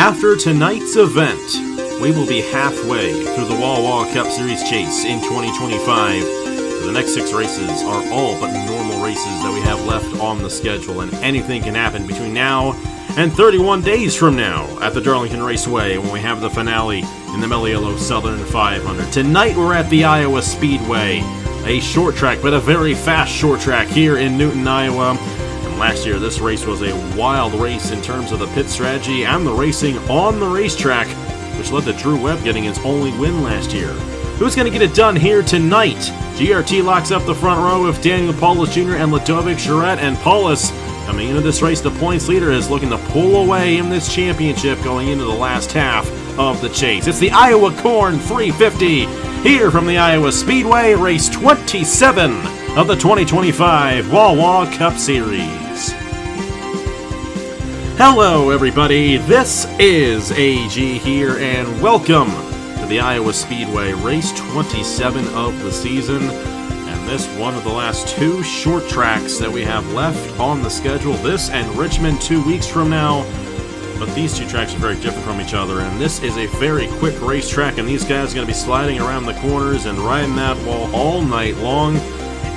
After tonight's event, we will be halfway through the Wawa Cup Series chase in 2025. The next 6 races are all but normal races that we have left on the schedule, and anything can happen between now and 31 days from now at the Darlington Raceway when we have the finale in the Meliello Southern 500. Tonight we're at the Iowa Speedway, a short track, but a very fast short track here in Newton, Iowa. And last year this race was a wild race in terms of the pit strategy and the racing on the racetrack, which led to Drew Webb getting his only win last year. Who's going to get it done here tonight? GRT locks up the front row with Daniel Paulus Jr. and Ludovic Charette, and Paulus, coming into this race, the points leader, is looking to pull away in this championship going into the last half of the chase. It's the Iowa Corn 350 here from the Iowa Speedway, race 27 of the 2025 Wawa Cup Series. Hello everybody, this is AG here, and welcome to the Iowa Speedway, race 27 of the season. And this one of the last 2 short tracks that we have left on the schedule. This and Richmond 2 weeks from now. But these 2 tracks are very different from each other, and this is a very quick racetrack, and these guys are going to be sliding around the corners and riding that wall all night long.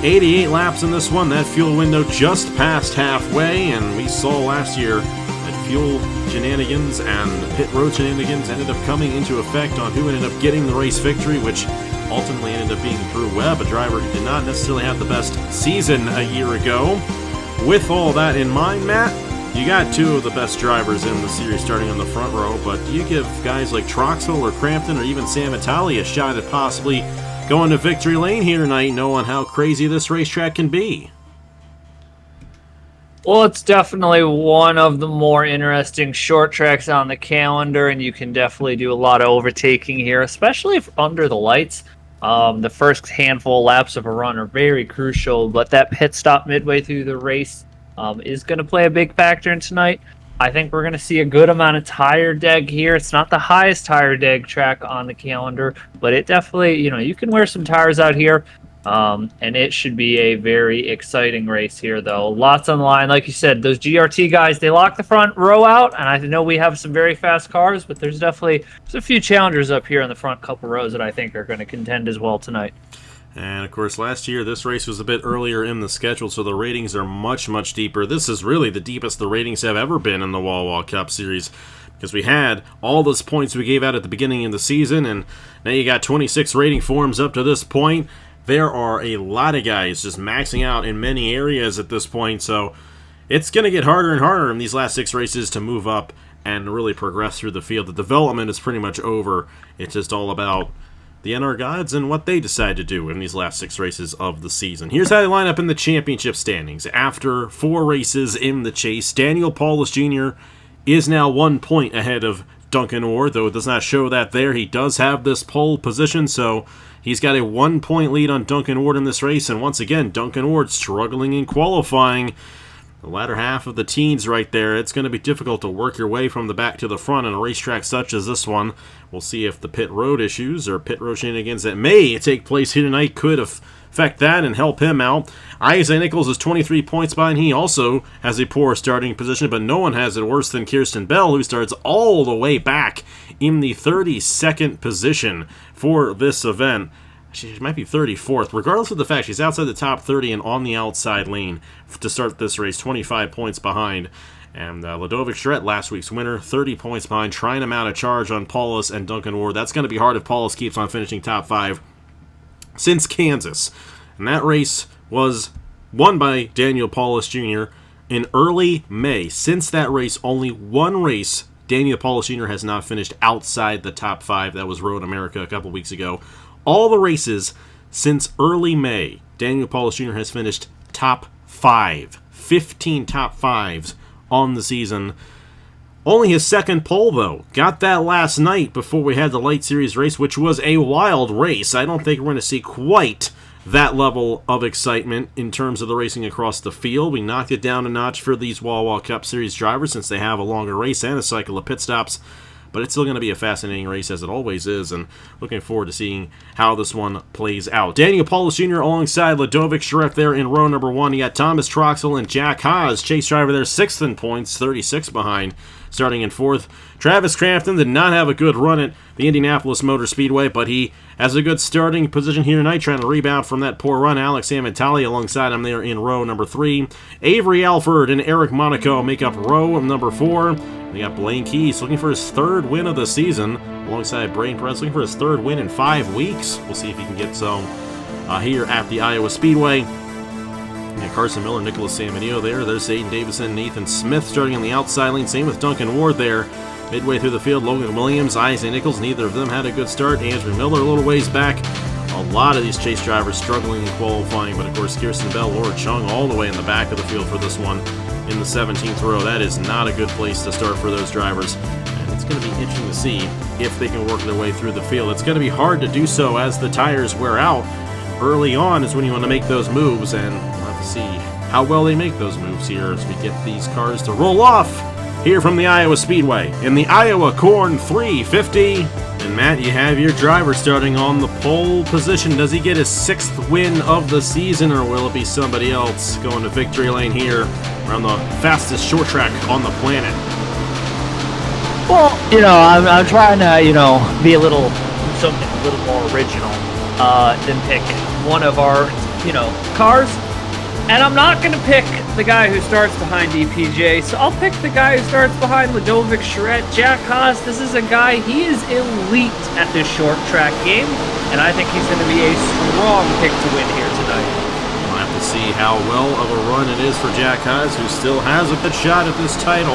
88 laps in this one, that fuel window just past halfway, and we saw last year that fuel shenanigans and pit road shenanigans ended up coming into effect on who ended up getting the race victory, which ultimately ended up being Drew Webb, a driver who did not necessarily have the best season a year ago. With all that in mind, Matt, you got 2 of the best drivers in the series starting on the front row, but do you give guys like Troxel or Crampton or even Sam Vitale a shot at possibly going to victory lane here tonight, knowing how crazy this racetrack can be? Well, it's definitely one of the more interesting short tracks on the calendar, and you can definitely do a lot of overtaking here, especially if under the lights. The first handful of laps of a run are very crucial, but that pit stop midway through the race is going to play a big factor in tonight. I think we're going to see a good amount of tire deg here. It's not the highest tire deg track on the calendar, but it definitely, you can wear some tires out here. And it should be a very exciting race here, though. Lots on the line. Like you said, those GRT guys, they lock the front row out, and I know we have some very fast cars, but there's a few challengers up here in the front couple rows that I think are going to contend as well tonight. And, of course, last year this race was a bit earlier in the schedule, so the ratings are much, much deeper. This is really the deepest the ratings have ever been in the Wawa Cup Series, because we had all those points we gave out at the beginning of the season, and now you got 26 rating forms up to this point. There are a lot of guys just maxing out in many areas at this point, so it's going to get harder and harder in these last 6 races to move up and really progress through the field. The development is pretty much over. It's just all about the NR gods and what they decide to do in these last 6 races of the season. Here's how they line up in the championship standings. After 4 races in the chase, Daniel Paulus Jr. is now 1 point ahead of Duncan Orr, though it does not show that there. He does have this pole position, so he's got a 1-point lead on Duncan Ward in this race, and once again, Duncan Ward struggling in qualifying. The latter half of the teens right there, it's going to be difficult to work your way from the back to the front on a racetrack such as this one. We'll see if the pit road issues or pit road shenanigans that may take place here tonight could affect that and help him out. Isaac Nichols is 23 points behind. He also has a poor starting position, but no one has it worse than Kirsten Bell, who starts all the way back in the 32nd position for this event. She might be 34th, regardless of the fact she's outside the top 30 and on the outside lane to start this race, 25 points behind. And Ludovic Charette, last week's winner, 30 points behind, trying to mount a charge on Paulus and Duncan Ward. That's going to be hard if Paulus keeps on finishing top 5 since Kansas. And that race was won by Daniel Paulus Jr. in early May. Since that race, only 1 race Daniel Paulus Jr. has not finished outside the top 5. That was Road America a couple weeks ago. All the races since early May, Daniel Paulus Jr. has finished top 5. 15 top 5s on the season. Only his 2nd pole, though. Got that last night before we had the Light Series race, which was a wild race. I don't think we're going to see quite that level of excitement in terms of the racing across the field. We knocked it down a notch for these Wawa Cup Series drivers since they have a longer race and a cycle of pit stops. but it's still going to be a fascinating race, as it always is, and looking forward to seeing how this one plays out. Daniel Paulus Jr. alongside Ludovic Charette there in row number 1. You got Thomas Troxel and Jack Haas, chase driver there, 6th in points, 36 behind, starting in 4th. Travis Crampton did not have a good run at the Indianapolis Motor Speedway, but he has a good starting position here tonight, trying to rebound from that poor run. Alex Amitali alongside him there in row number 3. Avery Alford and Eric Monaco make up row number 4. We got Blaine Keys looking for his 3rd win of the season, alongside Brain Perez looking for his 3rd win in 5 weeks. We'll see if he can get some here at the Iowa Speedway. And Carson Miller, Nicholas Samanio there. There's Aiden Davison, Nathan Smith starting on the outside lane. Same with Duncan Ward there. Midway through the field, Logan Williams, Isaac Nichols, neither of them had a good start. Andrew Miller a little ways back. A lot of these chase drivers struggling in qualifying, but of course Kirsten Bell, Laura Chung all the way in the back of the field for this one in the 17th row. That is not a good place to start for those drivers. And it's going to be interesting to see if they can work their way through the field. It's going to be hard to do so as the tires wear out. Early on is when you want to make those moves, and we'll have to see how well they make those moves here as we get these cars to roll off here from the Iowa Speedway in the Iowa Corn 350. And Matt, you have your driver starting on the pole position. Does he get his 6th win of the season, or will it be somebody else going to victory lane here around the fastest short track on the planet? Well, I'm trying to, be something a little more original than pick one of our, cars. And I'm not going to pick the guy who starts behind DPJ, so I'll pick the guy who starts behind Ludovic Charette. Jack Haas, this is a guy, he is elite at this short track game, and I think he's going to be a strong pick to win here tonight. We'll have to see how well of a run it is for Jack Haas, who still has a good shot at this title.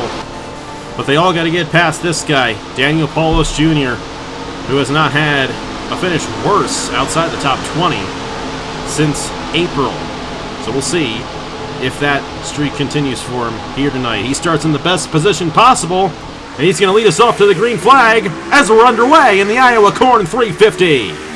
But they all got to get past this guy, Daniel Paulus Jr., who has not had a finish worse outside the top 20 since April. So we'll see if that streak continues for him here tonight. He starts in the best position possible, and he's going to lead us off to the green flag as we're underway in the Iowa Corn 350.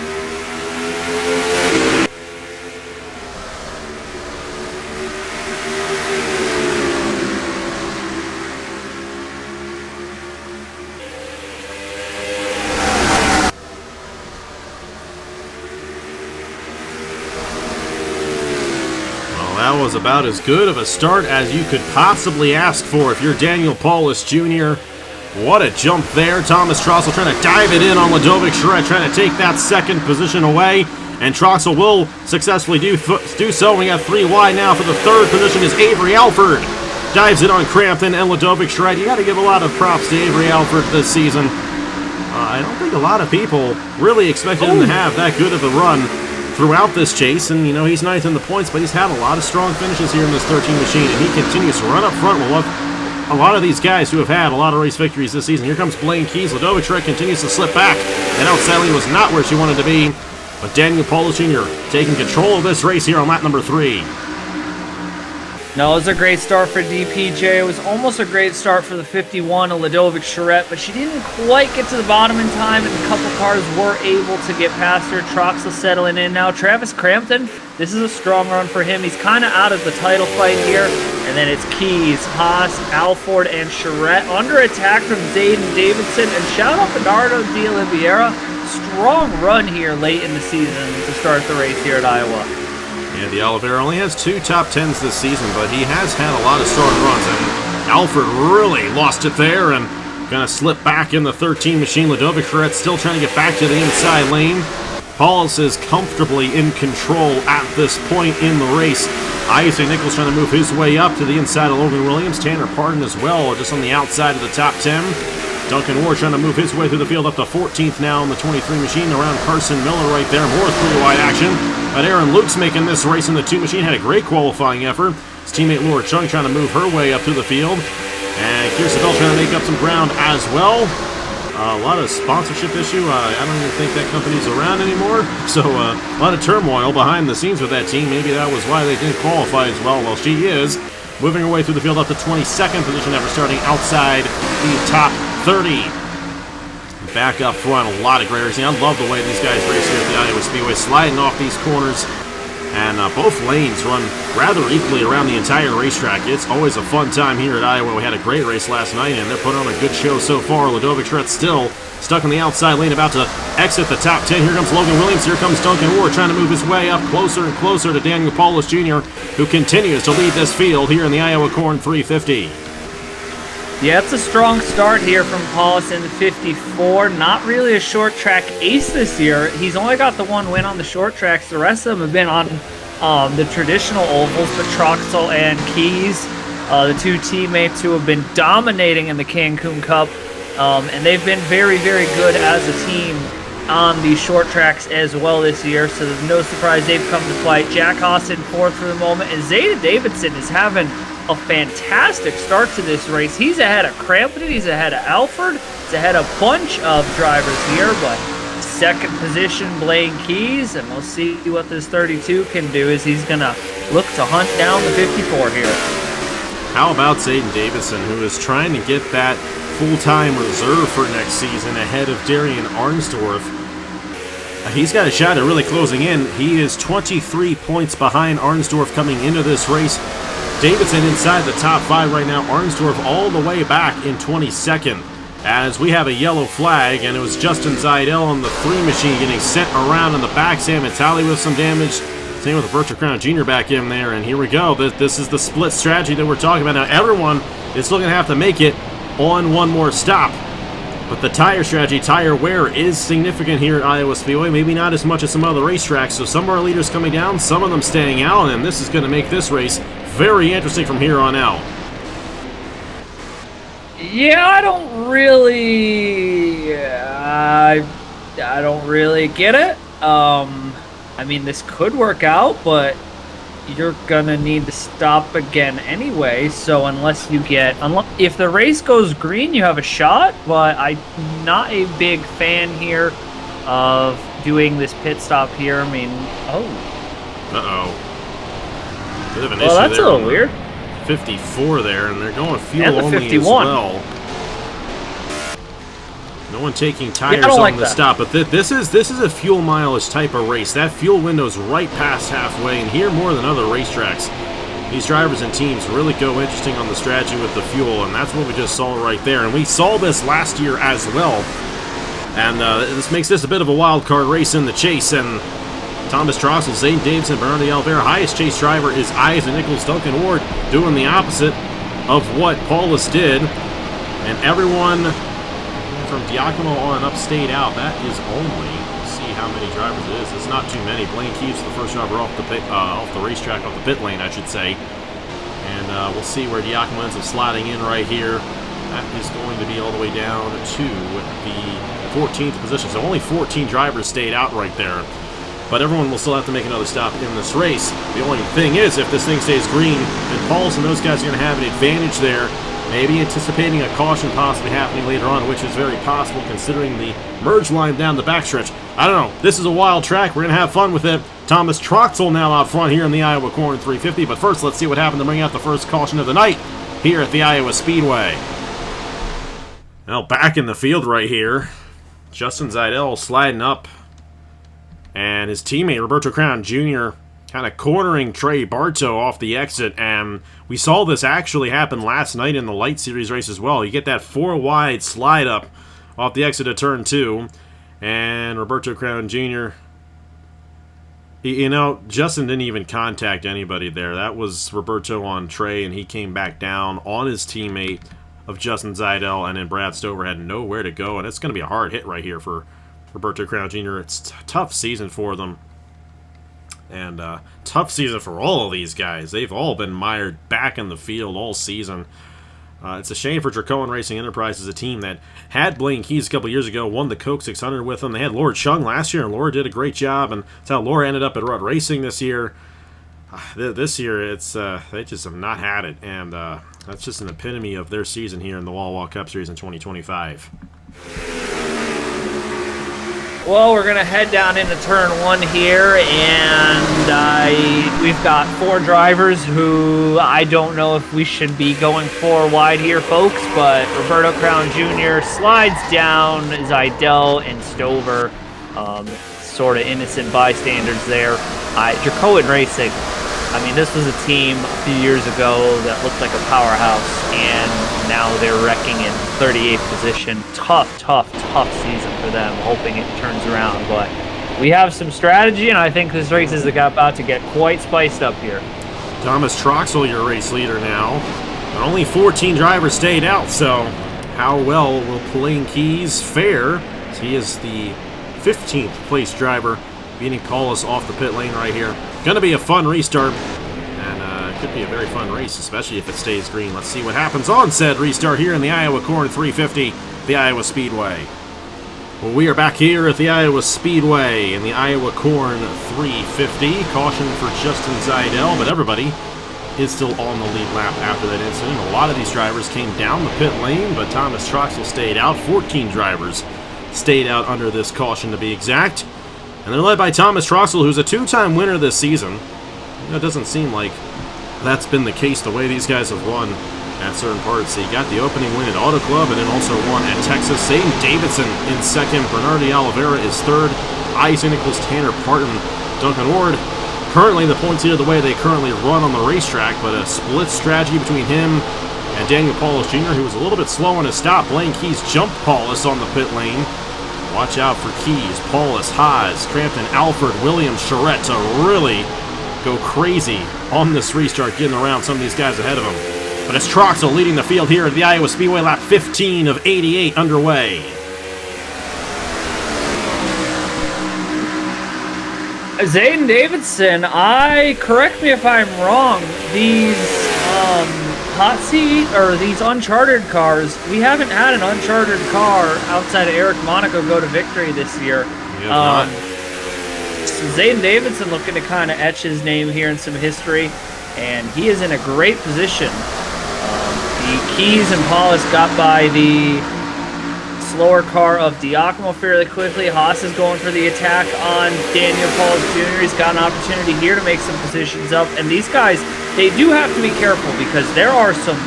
That was about as good of a start as you could possibly ask for if you're Daniel Paulus Jr. What a jump there. Thomas Troxel trying to dive it in on Ludovic Charette, trying to take that 2nd position away. And Troxel will successfully do so. We got 3 wide now for the 3rd position is Avery Alford. Dives it on Crampton and Ludovic Charette. You got to give a lot of props to Avery Alford this season. I don't think a lot of people really expected him to have that good of a run throughout this chase, and he's 9th in the points, but he's had a lot of strong finishes here in this 13 machine, and he continues to run up front with a lot of these guys who have had a lot of race victories this season. Here comes Blaine Keys. Ludovic Charette continues to slip back, and outside lane was not where she wanted to be, but Daniel Paulus Jr. taking control of this race here on lap number 3. No, it was a great start for DPJ. It was almost a great start for the 51 of Ludovic Charette, but she didn't quite get to the bottom in time, and a couple cars were able to get past her. Troxel settling in now. Travis Crampton, this is a strong run for him. He's kind of out of the title fight here, and then it's Keys, Haas, Alford, and Charette under attack from Zayden Davidson, and shout out Bernardo de Oliveira. Strong run here late in the season to start the race here at Iowa. Yeah, the Oliveira only has 2 top 10s this season, but he has had a lot of strong runs, and Alford really lost it there and kind of slipped back in the 13 machine. Ludovic Charette still trying to get back to the inside lane. Paulus is comfortably in control at this point in the race. Isaac Nichols trying to move his way up to the inside of Logan Williams. Tanner Pardon as well, just on the outside of the top 10. Duncan Ward trying to move his way through the field up to 14th now in the 23 machine around Carson Miller right there. More 3-wide action. But Aaron Luke's making this race in the 2 machine. Had a great qualifying effort. His teammate Laura Chung trying to move her way up through the field. And Kirsten Bell trying to make up some ground as well. A lot of sponsorship issue. I don't even think that company's around anymore. So a lot of turmoil behind the scenes with that team. Maybe that was why they didn't qualify as well. Well, she is moving her way through the field up to 22nd position after starting outside the top 30. Back up front, a lot of great racing. I love the way these guys race here at the Iowa Speedway, sliding off these corners. And both lanes run rather equally around the entire racetrack. It's always a fun time here at Iowa. We had a great race last night, and they're putting on a good show so far. Ludovic Schrett's still stuck in the outside lane, about to exit the top 10. Here comes Logan Williams. Here comes Duncan Ward, trying to move his way up closer and closer to Daniel Paulus Jr., who continues to lead this field here in the Iowa Corn 350. Yeah, it's a strong start here from Paulus in the 54. Not really a short track ace this year. He's only got the one win on the short tracks. The rest of them have been on the traditional ovals, but Troxel and Keys, the two teammates who have been dominating in the Cancun Cup. And they've been very, very good as a team on the short tracks as well this year, so there's no surprise they've come to fight. Jack Haas in fourth for the moment, and Zeta Davidson is having a fantastic start to this race. He's ahead of Crampton, he's ahead of Alford, he's ahead of a bunch of drivers here, but second position, Blaine Keys, and we'll see what this 32 can do as he's going to look to hunt down the 54 here. How about Zayden Davison, who is trying to get that full-time reserve for next season ahead of Darian Arnsdorf? He's got a shot at really closing in. He is 23 points behind Arnsdorf coming into this race. Davidson inside the top 5 right now. Arnsdorf all the way back in 22nd. As we have a yellow flag, and it was Justin Zeidel on the 3 machine getting sent around in the back. Sam Vitale with some damage. Same with Roberto Crown Jr. back in there. And here we go. This is the split strategy that we're talking about. Now everyone is still going to have to make it on one more stop. But the tire strategy, tire wear, is significant here at Iowa Speedway. Maybe not as much as some other racetracks. So some of our leaders coming down, some of them staying out. And this is going to make this race very interesting from here on out. Yeah, I don't really get it. I mean, this could work out, but you're gonna need to stop again anyway. So unless if the race goes green, you have a shot. But I'm not a big fan here of doing this pit stop here. I mean, Bit of an well, issue that's there. a little weird. 54 there, and they're going fuel And the only 51. as well. No one taking tires I don't on like the that. stop, but this is a fuel mileage type of race. That fuel window's right past halfway, and here more than other racetracks, these drivers and teams really go interesting on the strategy with the fuel, and that's what we just saw right there. And we saw this last year as well, and this makes this a bit of a wild card race in the chase. And Thomas Troxel, Zayden Davidson, Bernardo Alvera, highest chase driver is Isaac Nichols. Duncan Ward doing the opposite of what Paulus did, and everyone from Giacomo on up stayed out. That is only, see how many drivers it is. It's not too many. Blaine Keeps the first driver off the racetrack, off the pit lane, I should say. And we'll see where Giacomo ends up sliding in right here. That is going to be all the way down to the 14th position. So only 14 drivers stayed out right there. But everyone will still have to make another stop in this race. The only thing is, if this thing stays green, then Paulus and those guys are going to have an advantage there. Maybe anticipating a caution possibly happening later on, which is very possible considering the merge line down the backstretch. I don't know. This is a wild track. We're going to have fun with it. Thomas Troxel now out front here in the Iowa Corn 350. But first, let's see what happened to bring out the first caution of the night here at the Iowa Speedway. Now back in the field right here, Justin Zeidel sliding up, and his teammate Roberto Crown Jr. kind of cornering Trey Bartow off the exit. And we saw this actually happen last night in the Light Series race as well. You get that 4-wide slide up off the exit of turn 2, and Roberto Crown Jr., Justin didn't even contact anybody there. That was Roberto on Trey, and he came back down on his teammate of Justin Zeidel, and then Brad Stover had nowhere to go, and it's going to be a hard hit right here for Roberto Crown Jr. It's a tough season for them, and tough season for all of these guys. They've all been mired back in the field all season. It's a shame for Dracoan Racing Enterprises, a team that had Blaine Keys a couple years ago, won the Coke 600 with them. They had Laura Chung last year, and Laura did a great job, and that's how Laura ended up at Rudd Racing this year. This year, it's they just have not had it, and that's just an epitome of their season here in the Wawa Cup Series in 2025. Well, we're going to head down into turn 1 here, and we've got 4 drivers who I don't know if we should be going 4 wide here, folks, but Roberto Crown Jr. slides down Zeidel and Stover, sort of innocent bystanders there. Dracoan Racing, I mean, this was a team a few years ago that looked like a powerhouse, and now they're wrecking in 38th position. Tough season for them, hoping it turns around. But we have some strategy, and I think this race is about to get quite spiced up here. Thomas Troxel, your race leader now. But only 14 drivers stayed out, so how well will Blaine Keys fare? He is the 15th place driver, beating Paulus off the pit lane right here. Going to be a fun restart, and could be a very fun race, especially if it stays green. Let's see what happens on said restart here in the Iowa Corn 350, the Iowa Speedway. Well, we are back here at the Iowa Speedway in the Iowa Corn 350. Caution for Justin Zeidel, but everybody is still on the lead lap after that incident. A lot of these drivers came down the pit lane, but Thomas Troxel stayed out. 14 drivers stayed out under this caution, to be exact. And they're led by Thomas Troxel, who's a two-time winner this season. It doesn't seem like that's been the case the way these guys have won at certain parts. He got the opening win at Auto Club and then also won at Texas. Zane Davidson in second. Bernardi Oliveira is third. Isaac Nichols, Tanner Parton, Duncan Ward. Currently, the points here the way they currently run on the racetrack, but a split strategy between him and Daniel Paulus Jr., who was a little bit slow on his stop. Blaine Keys jumped Paulus on the pit lane. Watch out for Keys, Paulus, Haas, Crampton, Alford, Williams, Charette to really go crazy on this restart, getting around some of these guys ahead of him. But it's Troxel leading the field here at the Iowa Speedway, lap 15 of 88 underway. Zayden Davidson, correct me if I'm wrong, these hot seat or these uncharted cars, we haven't had an uncharted car outside of Eric Monaco go to victory this year. So Zayden Davidson looking to kind of etch his name here in some history, and he is in a great position. The Keys and Paulus got by the slower car of Diacomo fairly quickly. Haas is going for the attack on Daniel Paulus Jr. He's got an opportunity here to make some positions up, and these guys, they do have to be careful because there are some,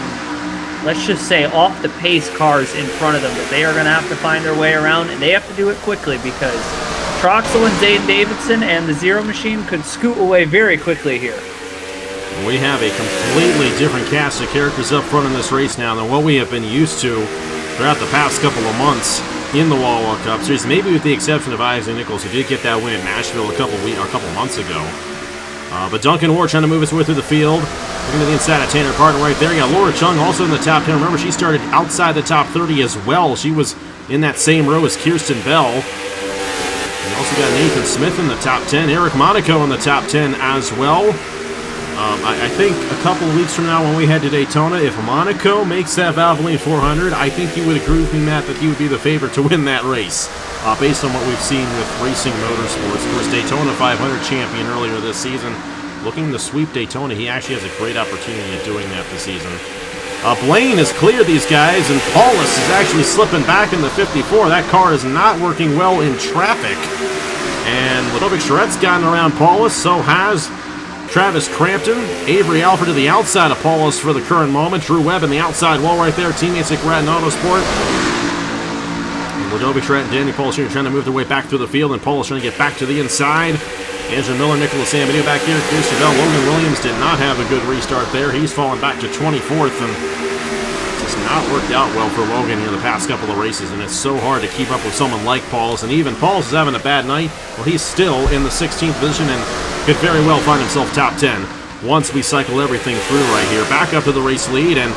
let's just say, off-the-pace cars in front of them that they are going to have to find their way around, and they have to do it quickly because Troxel and Zayden Davidson and the Zero Machine could scoot away very quickly here. We have a completely different cast of characters up front in this race now than what we have been used to throughout the past couple of months in the Wawa Cup Series, maybe with the exception of Isaac Nichols, who did get that win in Nashville a couple months ago. But Duncan Ward trying to move his way through the field. Looking to the inside of Tanner Parton right there. You got Laura Chung also in the top 10. Remember, she started outside the top 30 as well. She was in that same row as Kirsten Bell. We also got Nathan Smith in the top 10. Eric Monaco in the top 10 as well. I think a couple of weeks from now when we head to Daytona, if Monaco makes that Valvoline 400, I think you would agree with me, Matt, that he would be the favorite to win that race, based on what we've seen with Racing Motorsports. Of course, Daytona 500 champion earlier this season. Looking to sweep Daytona, he actually has a great opportunity at doing that this season. Blaine has cleared these guys, and Paulus is actually slipping back in the 54. That car is not working well in traffic. And Ludovic Charette's gotten around Paulus, so has Travis Crampton. Avery Alford to the outside of Paulus for the current moment. Drew Webb in the outside wall right there. Teammates at Grattan Autosport. Ludovic Charette and Danny Paulus Jr. trying to move their way back through the field, and Paulus trying to get back to the inside. Andrew Miller, Nicholas Samudio back here. Chris Chabelle, Logan Williams did not have a good restart there. He's fallen back to 24th, and it's not worked out well for Logan here the past couple of races, and it's so hard to keep up with someone like Paulus, and even Paulus is having a bad night. Well, he's still in the 16th position and could very well find himself top 10 once we cycle everything through right here. Back up to the race lead, and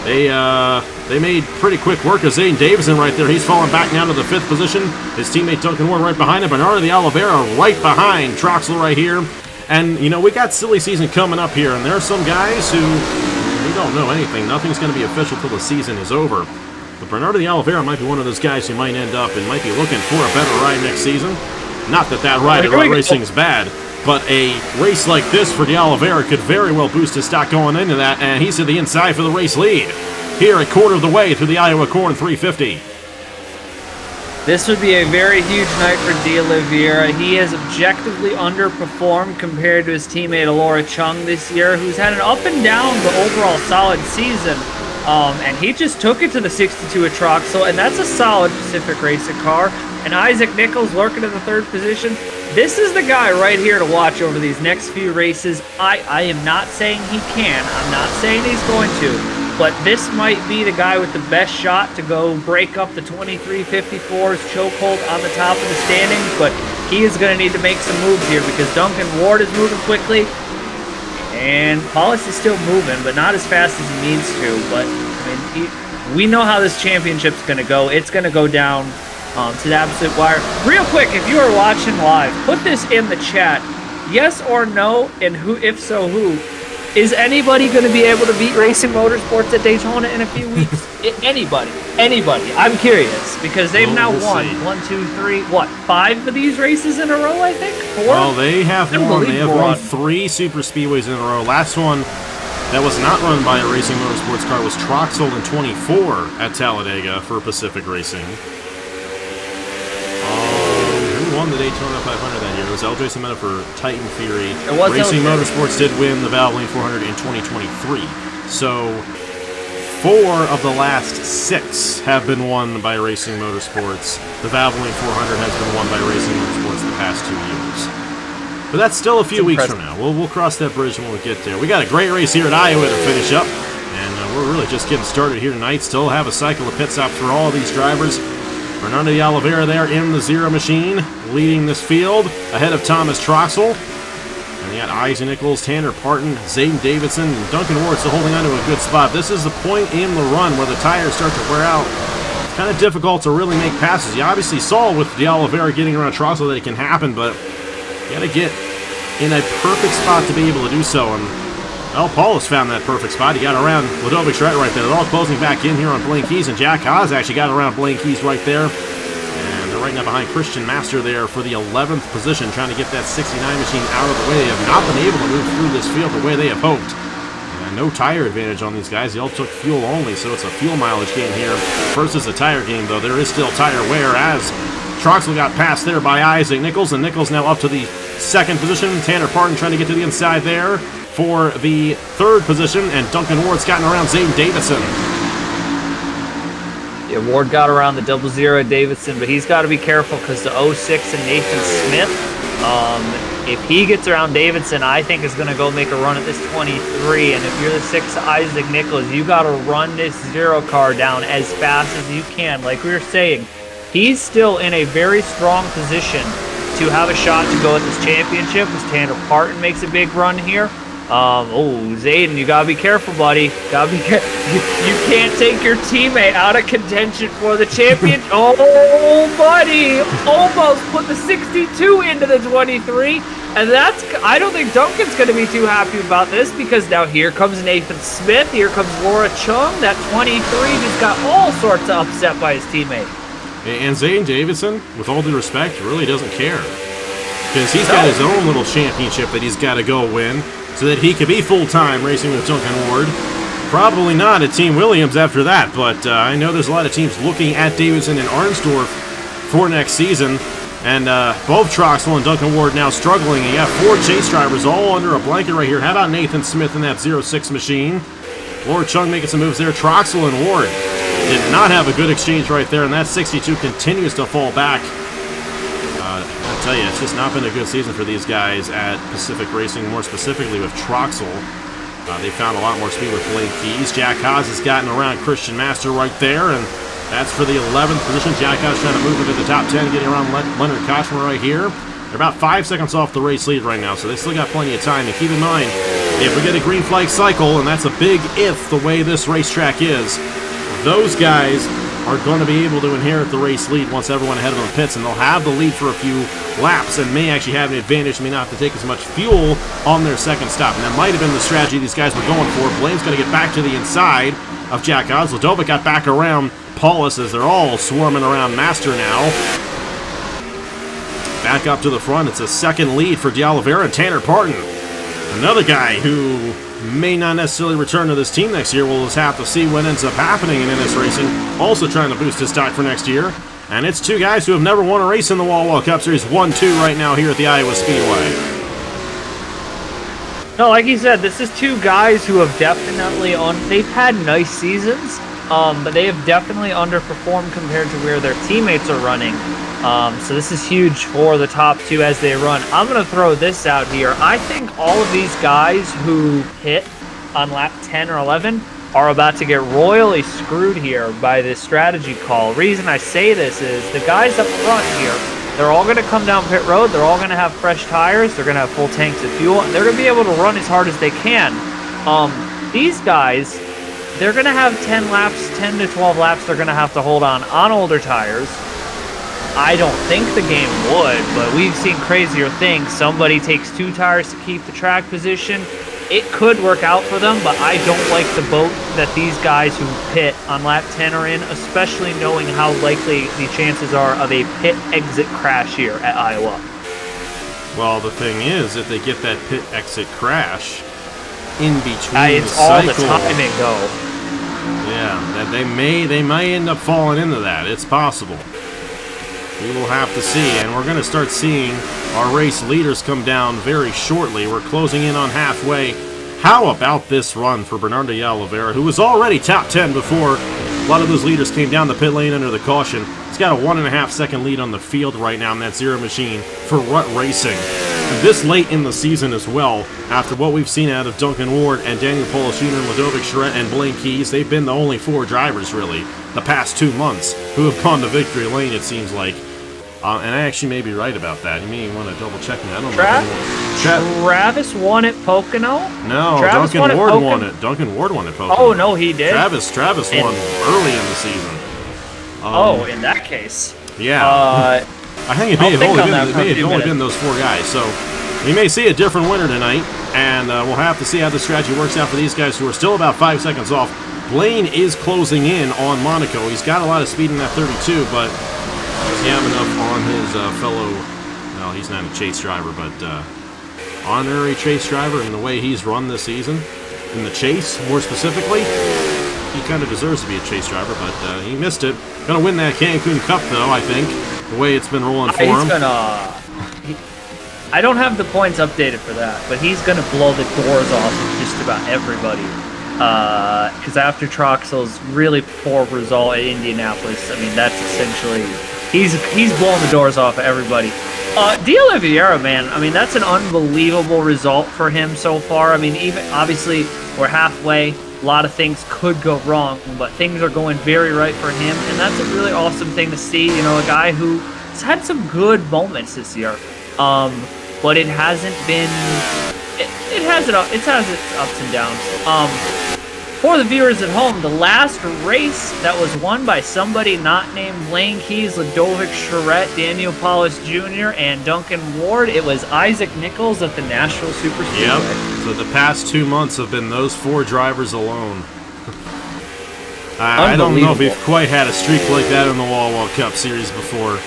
they made pretty quick work of Zayden Davidson right there. He's fallen back now to the 5th position. His teammate Duncan Ward right behind him. Bernardo de Oliveira right behind Troxel right here. And, you know, we got silly season coming up here, and there are some guys who we don't know anything. Nothing's going to be official till the season is over. But Bernardo de Oliveira might be one of those guys who might end up and might be looking for a better ride next season. Not that ride at racing is bad, but a race like this for de Oliveira could very well boost his stock going into that, and he's to the inside for the race lead here at quarter of the way through the Iowa Corn 350. This would be a very huge night for De Oliveira. He has objectively underperformed compared to his teammate Laura Chung this year, who's had an up and down but overall solid season. And he just took it to the 62 at Troxel, and that's a solid Pacific Racing car. And Isaac Nichols lurking in the 3rd position. This is the guy right here to watch over these next few races. I am not saying he can. I'm not saying he's going to. But this might be the guy with the best shot to go break up the 2354's chokehold on the top of the standings. But he is going to need to make some moves here because Duncan Ward is moving quickly. And Paulus is still moving, but not as fast as he needs to. But I mean, we know how this championship's going to go. It's going to go down to the absolute wire. Real quick, if you are watching live, put this in the chat. Yes or no, and who, if so, who? Is anybody going to be able to beat Racing Motorsports at Daytona in a few weeks? Anybody. I'm curious because they've now won see. 1, 2, 3, what, 5 of these races in a row, I think? 4? Well, they have won. They have won 3 super speedways in a row. Last one that was not run by a Racing Motorsports car was Troxel in 24 at Talladega for Pacific Racing. Who won the Daytona 500 that year? It was LJ Semeta for Titan Fury. Racing Motorsports did win the Valvoline 400 in 2023. So 4 of the last 6 have been won by Racing Motorsports. The Valvoline 400 has been won by Racing Motorsports the past 2 years. But that's still a few weeks from now. We'll cross that bridge when we get there. We got a great race here at Iowa to finish up. And we're really just getting started here tonight. Still have a cycle of pit stops for all these drivers. Fernando de Oliveira there in the Zero machine, leading this field ahead of Thomas Troxel. And you got Isaac Nichols, Tanner Parton, Zayden Davidson, and Duncan Ward still holding on to a good spot. This is the point in the run where the tires start to wear out. It's kind of difficult to really make passes. You obviously saw with de Oliveira getting around Troxel that it can happen, but you got to get in a perfect spot to be able to do so. And well, Paul has found that perfect spot. He got around Ladovic's right there. They're all closing back in here on Blaine Keys, and Jack Haas actually got around Blaine Keys right there. And they're right now behind Christian Master there for the 11th position, trying to get that 69 machine out of the way. They have not been able to move through this field the way they have hoped. And no tire advantage on these guys. They all took fuel only, so it's a fuel mileage game here versus a tire game, though. There is still tire wear as Troxel got passed there by Isaac Nichols, and Nichols now up to the 2nd position. Tanner Parton trying to get to the inside there for the 3rd position, and Duncan Ward's gotten around Zayden Davidson. Yeah, Ward got around the 00 Davidson, but he's got to be careful because the 06 and Nathan Smith, if he gets around Davidson, I think is going to go make a run at this 23, and if you're the 6 Isaac Nichols, you got to run this 0 car down as fast as you can. Like we were saying, he's still in a very strong position to have a shot to go at this championship as Tanner Parton makes a big run here. Zayden, you gotta be careful, buddy. Gotta be careful. You can't take your teammate out of contention for the champion. Oh, buddy, almost put the 62 into the 23, and I don't think Duncan's gonna be too happy about this because now here comes Nathan Smith, here comes Laura Chung. That 23 just got all sorts of upset by his teammate. And Zayden Davidson, with all due respect, really doesn't care because he's got his own little championship that he's got to go win, so that he could be full-time racing with Duncan Ward. Probably not at Team Williams after that, but I know there's a lot of teams looking at Davidson and Arnsdorf for next season, and both Troxel and Duncan Ward now struggling. You got 4 chase drivers all under a blanket right here. How about Nathan Smith in that 06 machine? Laura Chung making some moves there. Troxel and Ward did not have a good exchange right there, and that 62 continues to fall back. I tell you, it's just not been a good season for these guys at Pacific Racing, more specifically with Troxel. They found a lot more speed with Blake Keys. Jack Haas has gotten around Christian Master right there, and that's for the 11th position. Jack Haas trying to move into the top 10, getting around Leonard Kochman right here. They're about 5 seconds off the race lead right now, so they still got plenty of time. And keep in mind, if we get a green flag cycle, and that's a big if the way this racetrack is, those guys are going to be able to inherit the race lead once everyone ahead of them pits, and they'll have the lead for a few laps and may actually have an advantage, may not have to take as much fuel on their 2nd stop. And that might have been the strategy these guys were going for. Blaine's going to get back to the inside of Jack Haas. Ladovic got back around Paulus as they're all swarming around Master now. Back up to the front. It's a 2nd lead for de Oliveira and Tanner Parton. Another guy who may not necessarily return to this team next year. We'll just have to see what ends up happening in NS Racing. Also trying to boost his stock for next year. And it's 2 guys who have never won a race in the Wawa Cup Series. 1-2 right now here at the Iowa Speedway. No, like you said, this is 2 guys who have definitely they've had nice seasons, but they have definitely underperformed compared to where their teammates are running. So this is huge for the top two as they run. I'm going to throw this out here. I think all of these guys who hit on lap 10 or 11 are about to get royally screwed here by this strategy call. Reason I say this is the guys up front here, they're all going to come down pit road. They're all going to have fresh tires. They're going to have full tanks of fuel. And they're going to be able to run as hard as they can. These guys, they're going to have 10 to 12 laps they're going to have to hold on older tires. I don't think the game would, but we've seen crazier things. Somebody takes 2 tires to keep the track position. It could work out for them, but I don't like the boat that these guys who pit on lap 10 are in, especially knowing how likely the chances are of a pit exit crash here at Iowa. Well, the thing is, if they get that pit exit crash in between it's the all cycle, the timing, though. Yeah, that they may end up falling into that. It's possible. We will have to see, and we're going to start seeing our race leaders come down very shortly. We're closing in on halfway. How about this run for Bernardo de Oliveira, who was already top 10 before a lot of those leaders came down the pit lane under the caution. He's got a 1.5 second lead on the field right now in that Zero machine for rut racing. And this late in the season as well, after what we've seen out of Duncan Ward and Daniel Paulus Jr. and Ludovic Charette and Blaine Keys, they've been the only 4 drivers, really, the past 2 months who have gone to victory lane, it seems like. And I actually may be right about that. You may want to double check me. I don't know. Travis won at Pocono? No, Travis Duncan Ward won it. Duncan Ward won at Pocono. Oh, no, he did? Travis won early in the season. In that case. Yeah. I think it may have only been those 4 guys. So we may see a different winner tonight. And we'll have to see how the strategy works out for these guys who are still about 5 seconds off. Blaine is closing in on Monaco. He's got a lot of speed in that 32, but does he have enough on his fellow, well, he's not a chase driver, but honorary chase driver in the way he's run this season? In the chase, more specifically? He kind of deserves to be a chase driver, but he missed it. Gonna win that Cancun Cup, though, I think, the way it's been rolling for him. I don't have the points updated for that, but he's gonna blow the doors off of just about everybody. Because after Troxel's really poor result at Indianapolis, I mean, that's essentially... He's blowing the doors off of everybody. De Oliveira, man, I mean, that's an unbelievable result for him so far. I mean, even obviously we're halfway. A lot of things could go wrong, but things are going very right for him, and that's a really awesome thing to see. You know, a guy who's had some good moments this year, but it hasn't been. It has its ups and downs. For the viewers at home, the last race that was won by somebody not named Blaine Keys, Ludovic Charette, Daniel Paulus Jr., and Duncan Ward, it was Isaac Nichols at the Nashville Super Speedway. Yep. So the past 2 months have been those 4 drivers alone. I don't know if we've quite had a streak like that in the Wawa Cup Series before.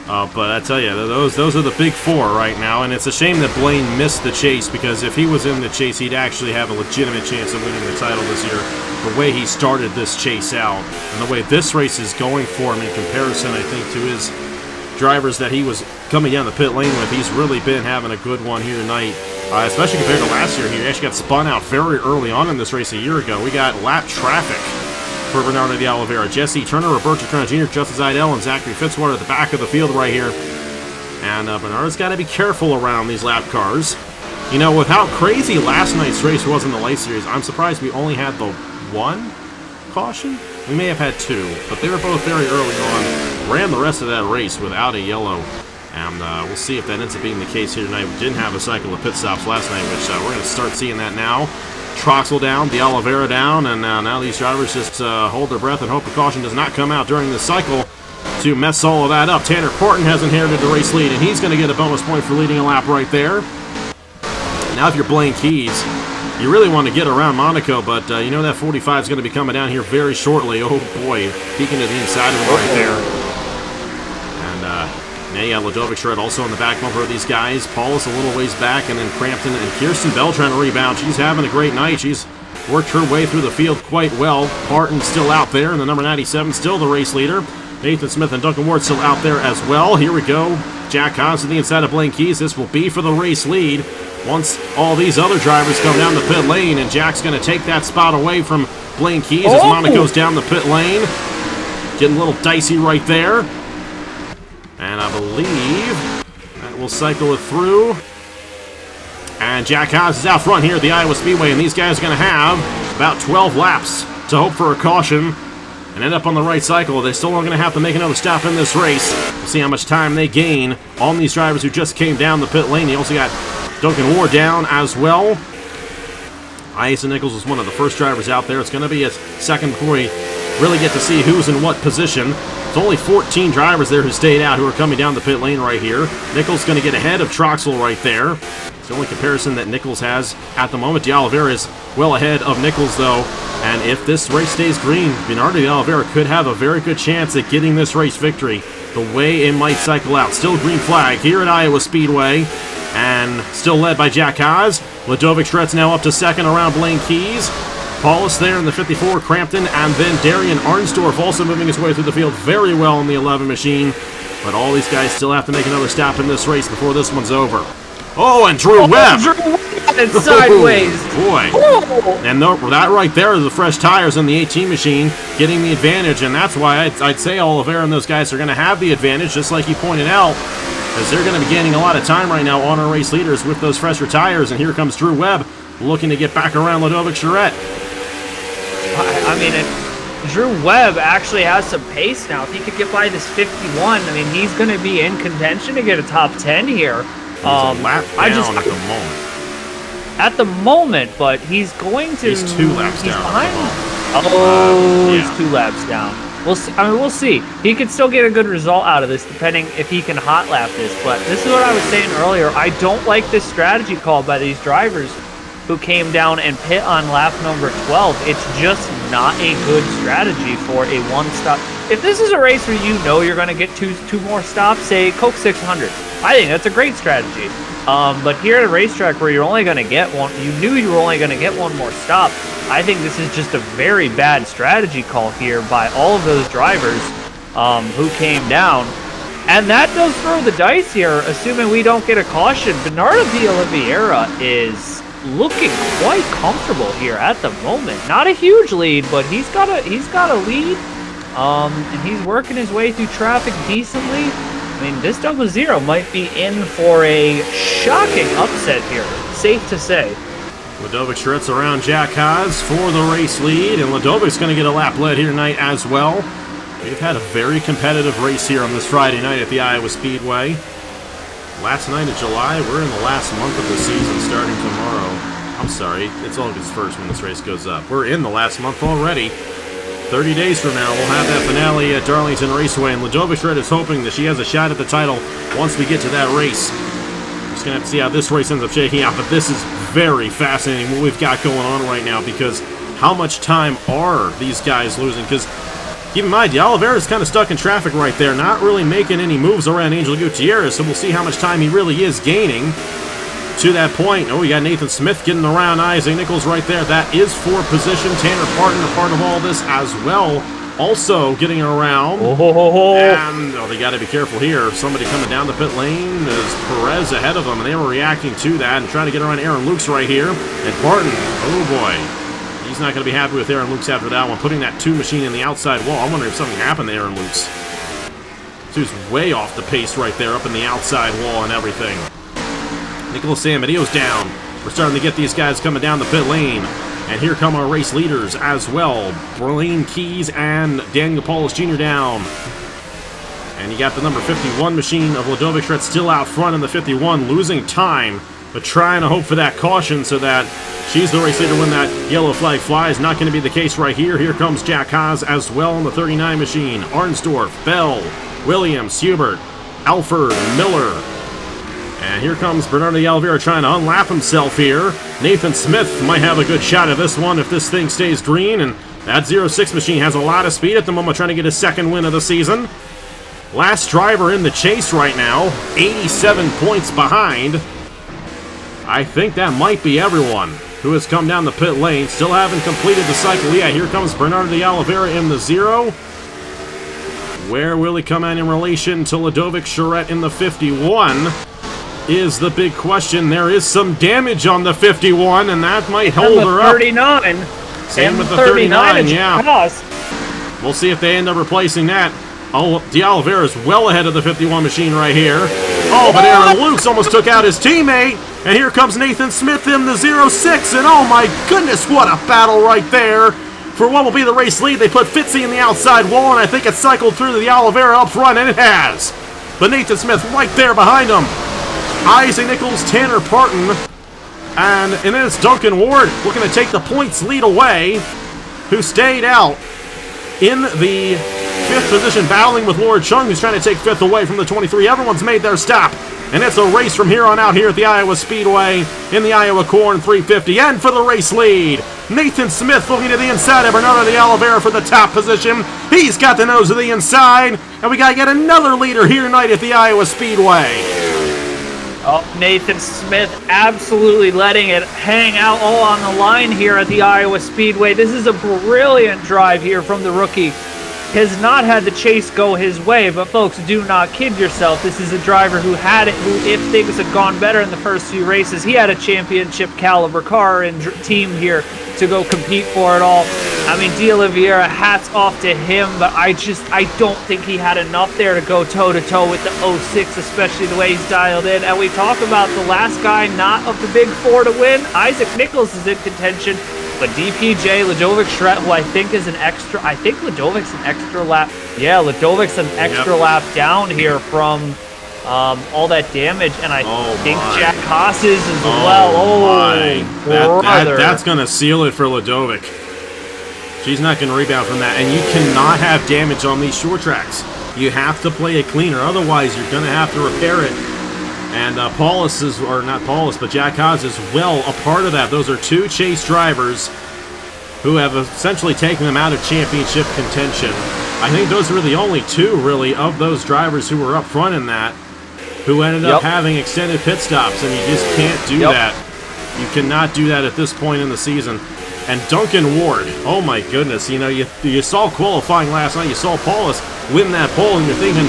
But I tell you, those are the big 4 right now, and it's a shame that Blaine missed the chase, because if he was in the chase, he'd actually have a legitimate chance of winning the title this year. The way he started this chase out, and the way this race is going for him in comparison, I think, to his drivers that he was coming down the pit lane with, he's really been having a good one here tonight, especially compared to last year. He actually got spun out very early on in this race a year ago. We got lap traffic for Bernardo de Oliveira. Jesse Turner, Roberto Turner Jr., Justin Zeidel, and Zachary Fitzwater at the back of the field right here. And Bernardo's got to be careful around these lap cars. You know, with how crazy last night's race was in the Light Series, I'm surprised we only had the 1 caution? We may have had 2, but they were both very early on. Ran the rest of that race without a yellow. And we'll see if that ends up being the case here tonight. We didn't have a cycle of pit stops last night, which we're going to start seeing that now. Troxel down, De Oliveira down, and now these drivers just hold their breath and hope the caution does not come out during this cycle to mess all of that up. Tanner Porton has inherited the race lead, and he's going to get a bonus point for leading a lap right there. Now if you're Blaine Keys, you really want to get around Monaco, but you know that 45 is going to be coming down here very shortly. Oh boy, peeking to the inside of him right there. And now you got Ludovic Charette also on the back bumper of these guys. Paulus a little ways back, and then Crampton and Kirsten Bell trying to rebound. She's having a great night. She's worked her way through the field quite well. Parton still out there, and the number 97 still the race leader. Nathan Smith and Duncan Ward still out there as well. Here we go. Jack Haas to the inside of Blaine Keys. This will be for the race lead. once all these other drivers come down the pit lane, and Jack's going to take that spot away from Blaine Keys as Monaco's down the pit lane. Getting a little dicey right there. And I believe that will cycle it through. And Jack Haas is out front here at the Iowa Speedway, and these guys are going to have about 12 laps to hope for a caution and end up on the right cycle. They're still going to have to make another stop in this race. We'll see how much time they gain on these drivers who just came down the pit lane. You also got Duncan Ward down as well. Isaac Nichols was one of the first drivers out there. It's going to be a second before we really get to see who's in what position. There's only 14 drivers there who stayed out who are coming down the pit lane right here. Nichols going to get ahead of Troxel right there. It's the only comparison that Nichols has at the moment. De Oliveira is well ahead of Nichols, though. And if this race stays green, Bernardo De Oliveira could have a very good chance at getting this race victory the way it might cycle out. Still green flag here at Iowa Speedway. And still led by Jack Haas. Ladovic Schretz now up to second around Blaine Keys. Paulus there in the 54, Crampton, and then Darian Arnsdorf also moving his way through the field very well in the 11 machine. But all these guys still have to make another stop in this race before this one's over. Oh, and Drew Webb! And sideways! Boy. And that right there is the fresh tires in the 18 machine getting the advantage, and that's why I'd say Oliveira and those guys are going to have the advantage, just like you pointed out, as they're going to be gaining a lot of time right now on our race leaders with those fresher tires. And here comes Drew Webb looking to get back around Ludovic Charette. I mean, Drew Webb actually has some pace now. If he could get by this 51, I mean, he's going to be in contention to get a top 10 here. He's a lap down at the moment. At the moment, but he's going to... He's 2 laps down. He's 2 laps down. We'll see. I mean, we'll see. He could still get a good result out of this, depending if he can hot lap this. But this is what I was saying earlier. I don't like this strategy call by these drivers who came down and pit on lap number 12. It's just not a good strategy for a one-stop. If this is a race where you know you're going to get two more stops, say Coke 600, I think that's a great strategy. But here at a racetrack where you're only going to get one, you knew you were only going to get one more stop. I think this is just a very bad strategy call here by all of those drivers who came down. And that does throw the dice here, assuming we don't get a caution. Bernardo De Oliveira is looking quite comfortable here at the moment. Not a huge lead, but he's got a lead, and he's working his way through traffic decently. I mean, this 00 might be in for a shocking upset here, safe to say. Ludovic Schretz around Jack Haas for the race lead, and Ludovic's going to get a lap lead here tonight as well. We've had a very competitive race here on this Friday night at the Iowa Speedway. Last night of July, we're in the last month of the season starting tomorrow. I'm sorry, it's August 1st when this race goes up. We're in the last month already. 30 days from now, we'll have that finale at Darlington Raceway, and Ludovic Schretz is hoping that she has a shot at the title once we get to that race. We're just going to have to see how this race ends up shaking out, but this is very fascinating what we've got going on right now, because how much time are these guys losing? Because keep in mind, De Oliveira's kind of stuck in traffic right there, not really making any moves around Angel Gutierrez, so we'll see how much time he really is gaining to that point. Oh, we got Nathan Smith getting around Isaac Nichols right there. That is for position. Tanner Parton a part of all this as well, also getting around. And they got to be careful here. Somebody coming down the pit lane is Perez ahead of them, and they were reacting to that and trying to get around Aaron Lukes right here. And Parton, oh boy, he's not going to be happy with Aaron Lukes after that one, putting that 2 machine in the outside wall. I'm wondering if something happened to Aaron Lukes. Dude's way off the pace right there, up in the outside wall and everything. Nicholas Samedio's down. We're starting to get these guys coming down the pit lane. And here come our race leaders as well. Blaine Keys and Daniel Paulus Jr. down. And you got the number 51 machine of Ludovic Schretz still out front in the 51, losing time, but trying to hope for that caution so that she's the race leader when that yellow flag flies. Not going to be the case right here. Here comes Jack Haas as well in the 39 machine. Arnsdorf, Bell, Williams, Hubert, Alford, Miller. And here comes Bernardo De Oliveira trying to unlap himself here. Nathan Smith might have a good shot at this one if this thing stays green. And that 06 machine has a lot of speed at the moment, trying to get his second win of the season. Last driver in the chase right now, 87 points behind. I think that might be everyone who has come down the pit lane. Still haven't completed the cycle. Yeah, here comes Bernardo De Oliveira in the 0. Where will he come in relation to Ludovic Charette in the 51? is the big question. There is some damage on the 51, and that might hold her up. 39. Same with the 39, yeah. Cost. We'll see if they end up replacing that. Oh, D'Oliveira's well ahead of the 51 machine right here. Oh, but Aaron Lukes almost took out his teammate. And here comes Nathan Smith in the 06. And oh my goodness, what a battle right there. For what will be the race lead, they put Fitzy in the outside wall, and I think it cycled through to the Oliveira up front, and it has. But Nathan Smith right there behind him. Isaac Nichols, Tanner Parton, and then it's Duncan Ward looking to take the points lead away, who stayed out in the 5th position, battling with Laura Chung, who's trying to take 5th away from the 23. Everyone's made their stop, and it's a race from here on out here at the Iowa Speedway in the Iowa Corn 350. And for the race lead, Nathan Smith looking to the inside of Bernardo de Oliveira for the top position. He's got the nose of the inside, and we got yet another leader here tonight at the Iowa Speedway. Oh, Nathan Smith absolutely letting it hang out all on the line here at the Iowa Speedway. This is a brilliant drive here from the rookie. Has not had the chase go his way, but folks, do not kid yourself. This is a driver who had it, who, if things had gone better in the first few races, he had a championship caliber car and team here to go compete for it all. I mean, D'Oliveira, hats off to him, but I don't think he had enough there to go toe-to-toe with the 06, especially the way he's dialed in. And we talk about the last guy not of the big four to win. Isaac Nichols is in contention. But DPJ, Ladovic Shret, who I think is Ladovic's an extra lap. Yeah, Ladovic's an extra lap down here from all that damage, and I think Jack Haas is as well. Oh, that's going to seal it for Ladovic. She's not going to rebound from that, and you cannot have damage on these short tracks. You have to play it cleaner, otherwise you're going to have to repair it. And Paulus is, or not Paulus, but Jack Haas is well a part of that. Those are two chase drivers who have essentially taken them out of championship contention. I think those were the only two, really, of those drivers who were up front in that, who ended up having extended pit stops, and you just can't do that. You cannot do that at this point in the season. And Duncan Ward, oh my goodness, you know, you saw qualifying last night, you saw Paulus win that pole, and you're thinking,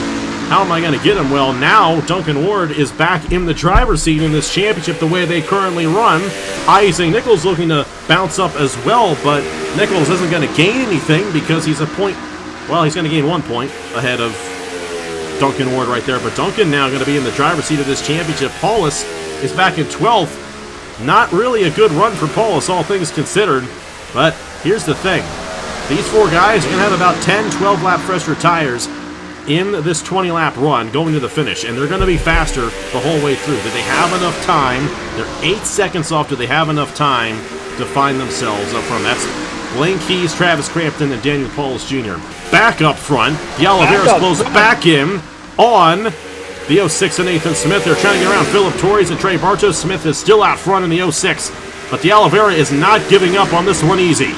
how am I going to get him? Well, now Duncan Ward is back in the driver's seat in this championship the way they currently run. Isaac Nichols looking to bounce up as well, but Nichols isn't going to gain anything because he's a point. Well, he's going to gain 1 point ahead of Duncan Ward right there, but Duncan now going to be in the driver's seat of this championship. Paulus is back in 12th. Not really a good run for Paulus, all things considered, but here's the thing. These four guys are going to have about 10, 12 lap fresher tires in this 20-lap run going to the finish, and they're going to be faster the whole way through. Do they have enough time? They're 8 seconds off. Do they have enough time to find themselves up front? That's Blaine Keys, Travis Crampton, and Daniel Paulus Jr. Back up front. The Oliveira's close back in on the 06 and Nathan Smith. They're trying to get around Philip Torres and Trey Bartos. Smith is still out front in the 06, but the Oliveira is not giving up on this one easy.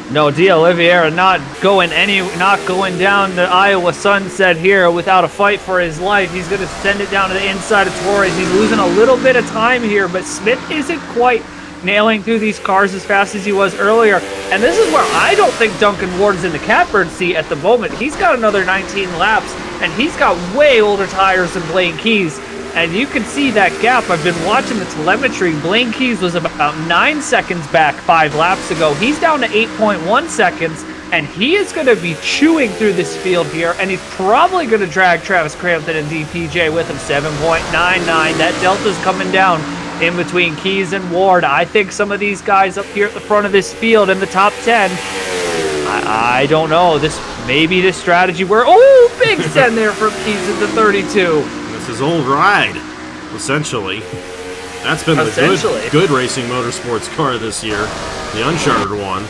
No, D'Oliveira not going down the Iowa sunset here without a fight for his life. He's going to send it down to the inside of Torres. He's losing a little bit of time here, but Smith isn't quite nailing through these cars as fast as he was earlier. And this is where I don't think Duncan Ward is in the catbird seat at the moment. He's got another 19 laps, and he's got way older tires than Blaine Keys. And you can see that gap. I've been watching the telemetry. Blaine Keys was about 9 seconds back 5 laps ago. He's down to 8.1 seconds, and he is going to be chewing through this field here, and he's probably going to drag Travis Crampton and DPJ with him. 7.99. That delta's coming down in between Keys and Ward. I think some of these guys up here at the front of this field in the top 10, I don't know. Maybe this strategy where, big send there from Keys at the 32. His old ride, essentially. That's been the good racing motorsports car this year, the uncharted one.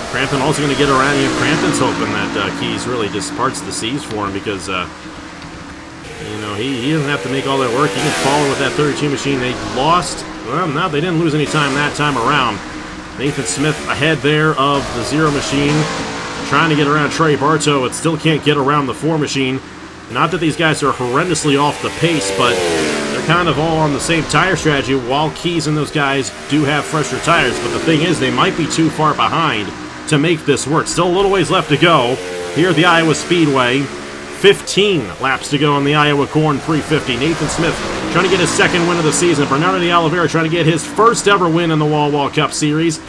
Crampton also going to get around here. Crampton's hoping that Keys really just parts the seas for him because, he doesn't have to make all that work. He can follow with that 32 machine. They lost. Well, no, they didn't lose any time that time around. Nathan Smith ahead there of the 0 machine, trying to get around Trey Barto, but still can't get around the 4 machine. Not that these guys are horrendously off the pace, but they're kind of all on the same tire strategy, while Keys and those guys do have fresher tires. But the thing is, they might be too far behind to make this work. Still a little ways left to go here at the Iowa Speedway. 15 laps to go on the Iowa Corn 350. Nathan Smith trying to get his second win of the season. Bernardo de Oliveira trying to get his first ever win in the Wawa Cup Series.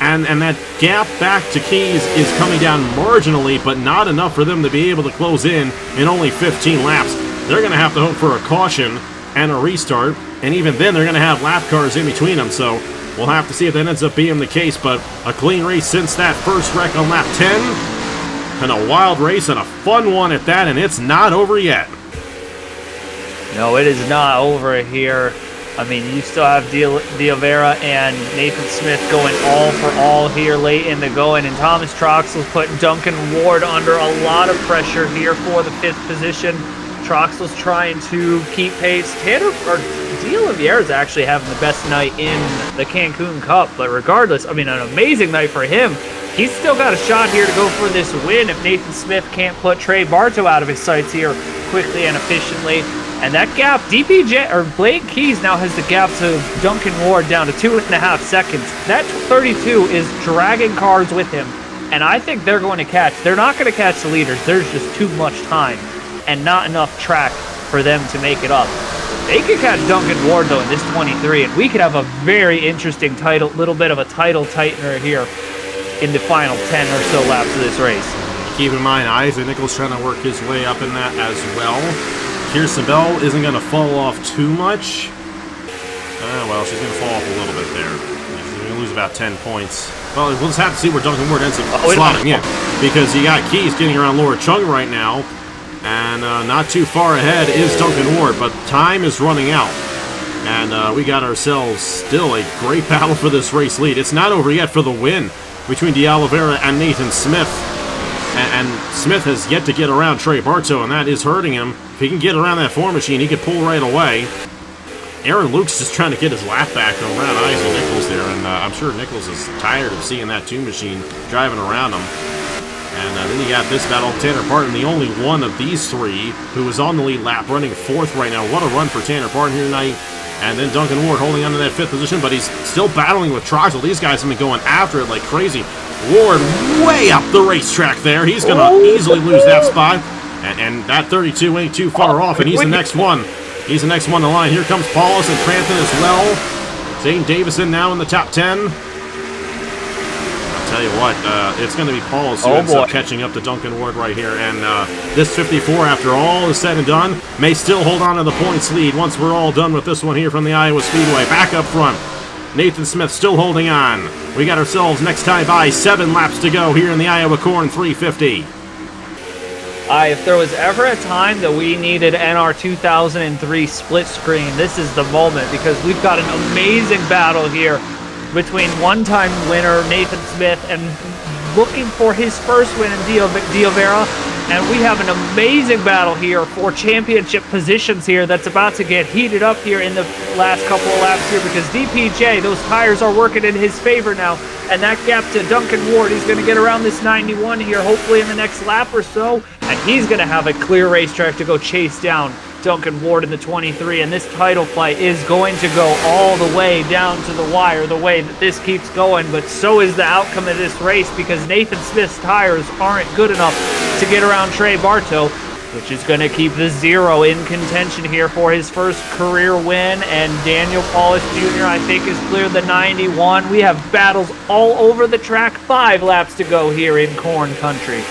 And that gap back to Keys is coming down marginally, but not enough for them to be able to close in only 15 laps. They're going to have to hope for a caution and a restart, and even then they're going to have lap cars in between them, so we'll have to see if that ends up being the case. But a clean race since that first wreck on lap 10, and a wild race and a fun one at that, and it's not over yet. No, it is not over here. I mean, you still have de Oliveira and Nathan Smith going all for all here late in the going, and Thomas Troxell's putting Duncan Ward under a lot of pressure here for the 5th position. Troxell's trying to keep pace. De Oliveira's actually having the best night in the Cancun Cup, but regardless, I mean, an amazing night for him. He's still got a shot here to go for this win if Nathan Smith can't put Trey Bartow out of his sights here quickly and efficiently. And that gap, Blake Keys now has the gap to Duncan Ward down to 2.5 seconds. That 32 is dragging cars with him, and I think they're going to catch. They're not going to catch the leaders. There's just too much time and not enough track for them to make it up. They could catch Duncan Ward, though, in this 23, and we could have a very interesting little bit of a title tightener here in the final 10 or so laps of this race. Keep in mind, Isaac Nichols trying to work his way up in that as well. Kirsten Bell isn't going to fall off too much. Well, she's going to fall off a little bit there. She's going to lose about 10 points. Well, we'll just have to see where Duncan Ward ends up slotting in. Because you got Keys getting around Laura Chung right now. And not too far ahead is Duncan Ward. But time is running out. And we got ourselves still a great battle for this race lead. It's not over yet for the win between de Oliveira and Nathan Smith. And Smith has yet to get around Trey Bartow, and that is hurting him. If he can get around that 4 machine, he could pull right away. Aaron Luke's just trying to get his lap back around Isaac Nichols there, and I'm sure Nichols is tired of seeing that 2 machine driving around him. And then you got this battle, Tanner Parton, the only one of these 3 who is on the lead lap, running 4th right now. What a run for Tanner Parton here tonight. And then Duncan Ward holding on to that 5th position, but he's still battling with Troxell. These guys have been going after it like crazy. Ward way up the racetrack there. He's going to easily lose that spot. And that 32 ain't too far off, and he's the next one. He's the next one in the line. Here comes Paulus and Crampton as well. Zane Davison now in the top 10. I'll tell you what, it's going to be Paulus who ends up catching up to Duncan Ward right here. And this 54, after all is said and done, may still hold on to the points lead once we're all done with this one here from the Iowa Speedway. Back up front, Nathan Smith still holding on. We got ourselves next time by 7 laps to go here in the Iowa Corn 350. If there was ever a time that we needed NR2003 split screen, this is the moment, because we've got an amazing battle here between one-time winner Nathan Smith and looking for his first win in de Oliveira. And we have an amazing battle here for championship positions here that's about to get heated up here in the last couple of laps here, because DPJ, those tires are working in his favor now. And that gap to Duncan Ward, he's going to get around this 91 here, hopefully in the next lap or so. And he's going to have a clear racetrack to go chase down Duncan Ward in the 23. And this title fight is going to go all the way down to the wire, the way that this keeps going. But so is the outcome of this race, because Nathan Smith's tires aren't good enough to get around Trey Bartow, which is going to keep the 0 in contention here for his first career win. And Daniel Paulus Jr., I think, is cleared the 91. We have battles all over the track. 5 laps to go here in Corn Country.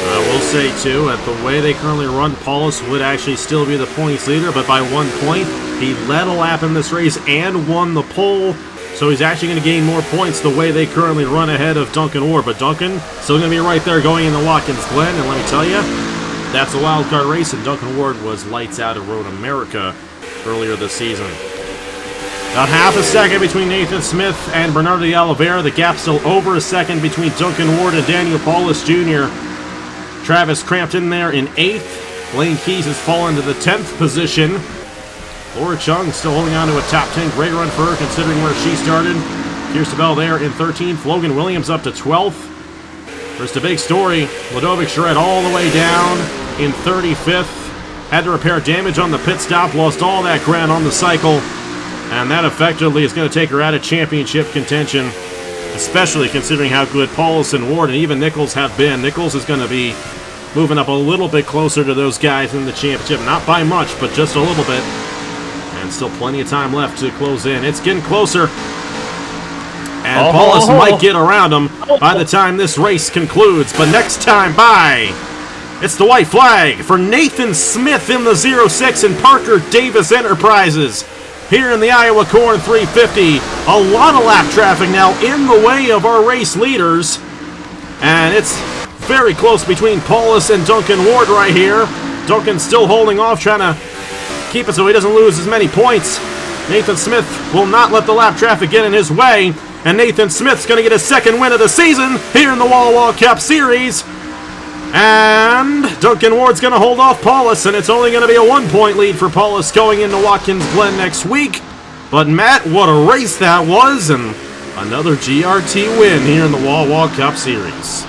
I will say, too, at the way they currently run, Paulus would actually still be the points leader, but by 1 point, he led a lap in this race and won the pole. So he's actually going to gain more points the way they currently run ahead of Duncan Ward. But Duncan still going to be right there going into Watkins Glen. And let me tell you, that's a wild card race. And Duncan Ward was lights out at Road America earlier this season. About half a second between Nathan Smith and Bernardo de Oliveira. The gap still over a second between Duncan Ward and Daniel Paulus Jr. Travis Crampton there in 8th. Lane Keys has fallen to the 10th position. Laura Chung still holding on to a top 10. Great run for her considering where she started. Kirsten Bell there in 13th. Logan Williams up to 12th. First, a big story. Ludovic Charette all the way down in 35th. Had to repair damage on the pit stop. Lost all that ground on the cycle. And that effectively is going to take her out of championship contention, especially considering how good Paulus and Ward and even Nichols have been. Nichols is going to be moving up a little bit closer to those guys in the championship. Not by much, but just a little bit. And still plenty of time left to close in. It's getting closer. And Paulus might get around him by the time this race concludes. But next time by, it's the white flag for Nathan Smith in the 06 and Parker Davis Enterprises. Here in the Iowa Corn 350, a lot of lap traffic now in the way of our race leaders. And it's very close between Paulus and Duncan Ward right here. Duncan's still holding off, trying to keep it so he doesn't lose as many points. Nathan Smith will not let the lap traffic get in his way. And Nathan Smith's going to get his second win of the season here in the Wawa Cup Series. And Duncan Ward's going to hold off Paulus, and it's only going to be a 1-point lead for Paulus going into Watkins Glen next week. But Matt, what a race that was, and another GRT win here in the Wawa Cup Series.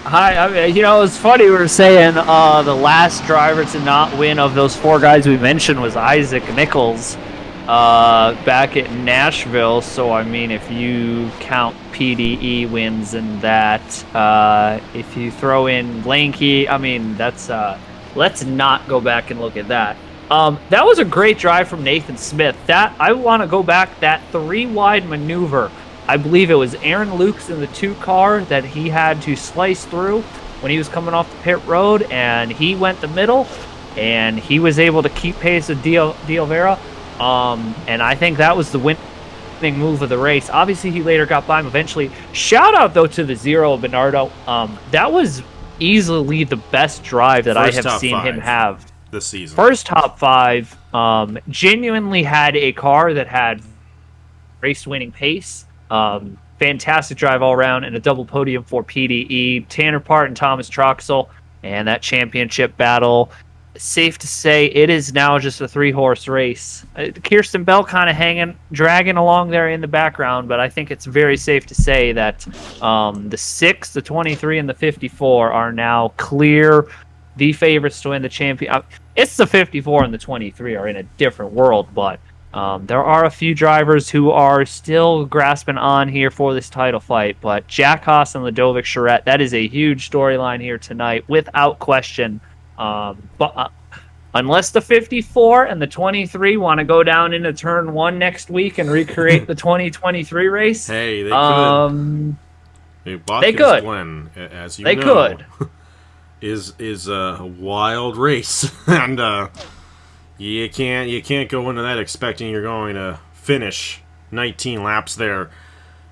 Hi, it's funny we were saying the last driver to not win of those 4 guys we mentioned was Isaac Nichols back at Nashville. So, I mean, if you count PDE wins in that, if you throw in Blanky, I mean, that's let's not go back and look at that. That was a great drive from Nathan Smith. That I want to go back, that 3-wide maneuver. I believe it was Aaron Lukes in the 2 car that he had to slice through when he was coming off the pit road, and he went the middle, and he was able to keep pace with D'Olvera. And I think that was the winning move of the race. Obviously, he later got by him eventually. Shout out, though, to the Zero Bernardo. That was easily the best drive that I have seen him have this season. First top 5. Genuinely had a car that had race-winning pace. Fantastic drive all around, and a double podium for PDE, Tanner Part and Thomas Troxel, and that championship battle. Safe to say it is now just a 3-horse race. Kirsten Bell kind of dragging along there in the background, but I think it's very safe to say that the 6, the 23, and the 54 are now clear the favorites to win the champion. It's the 54 and the 23 are in a different world, but there are a few drivers who are still grasping on here for this title fight. But Jack Haas and Ludovic Charette, that is a huge storyline here tonight, without question. But unless the 54 and the 23 want to go down into turn 1 next week and recreate the 2023 race, hey, they could. They could. Glen, as you they know, could. is a wild race, and you can't go into that expecting you're going to finish 19 laps there.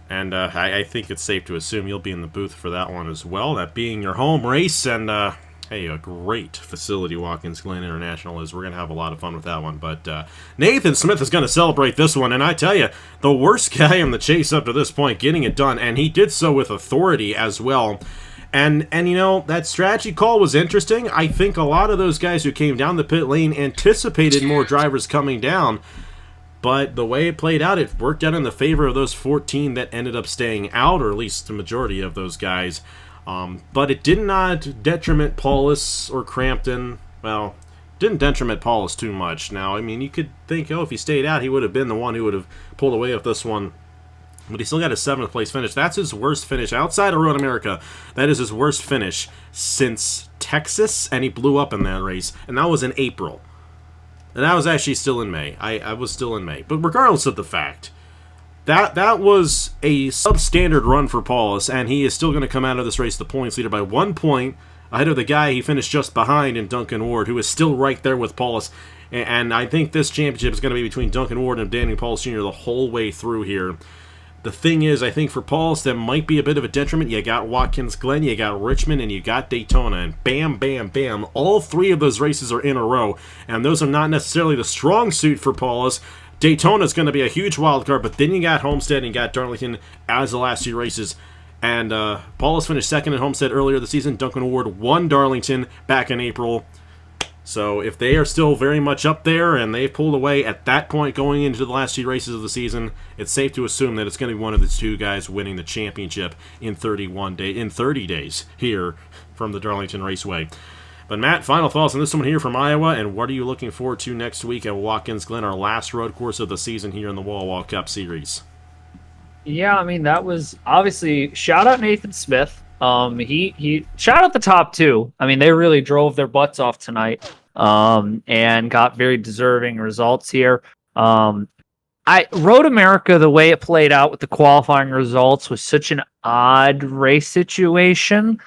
And I think it's safe to assume you'll be in the booth for that one as well. That being your home race, and hey, a great facility Watkins Glen International is. We're going to have a lot of fun with that one. But Nathan Smith is going to celebrate this one. And I tell you, the worst guy in the chase up to this point, getting it done. And he did so with authority as well. And that strategy call was interesting. I think a lot of those guys who came down the pit lane anticipated more drivers coming down. But the way it played out, it worked out in the favor of those 14 that ended up staying out, or at least the majority of those guys. But it did not detriment Paulus or Crampton. Well, didn't detriment Paulus too much. Now, I mean, you could think, if he stayed out, he would have been the one who would have pulled away with this one. But he still got a 7th place finish. That's his worst finish outside of Road America. That is his worst finish since Texas, and he blew up in that race. And that was in April. And that was actually still in May. I was still in May. But regardless of the fact, that was a substandard run for Paulus, and he is still going to come out of this race the points leader by 1 point ahead of the guy he finished just behind in Duncan Ward, who is still right there with Paulus. And I think this championship is going to be between Duncan Ward and Danny Paulus Jr. the whole way through here. The thing is, I think for Paulus, that might be a bit of a detriment. You got Watkins Glen, you got Richmond, and you got Daytona. And bam, bam, bam, all 3 of those races are in a row. And those are not necessarily the strong suit for Paulus. Daytona is going to be a huge wild card, but then you got Homestead and you got Darlington as the last 2 races. And Paulus finished 2nd at Homestead earlier this season. Duncan Ward won Darlington back in April. So if they are still very much up there and they've pulled away at that point going into the last 2 races of the season, it's safe to assume that it's going to be one of the 2 guys winning the championship in 30 days here from the Darlington Raceway. But Matt, final thoughts on this one here from Iowa, and what are you looking forward to next week at Watkins Glen, our last road course of the season here in the Wawa Cup Series? Yeah, I mean, that was obviously shout out Nathan Smith. He shot at the top two. I mean, they really drove their butts off tonight, and got very deserving results here. Road America, the way it played out with the qualifying results was such an odd race situation,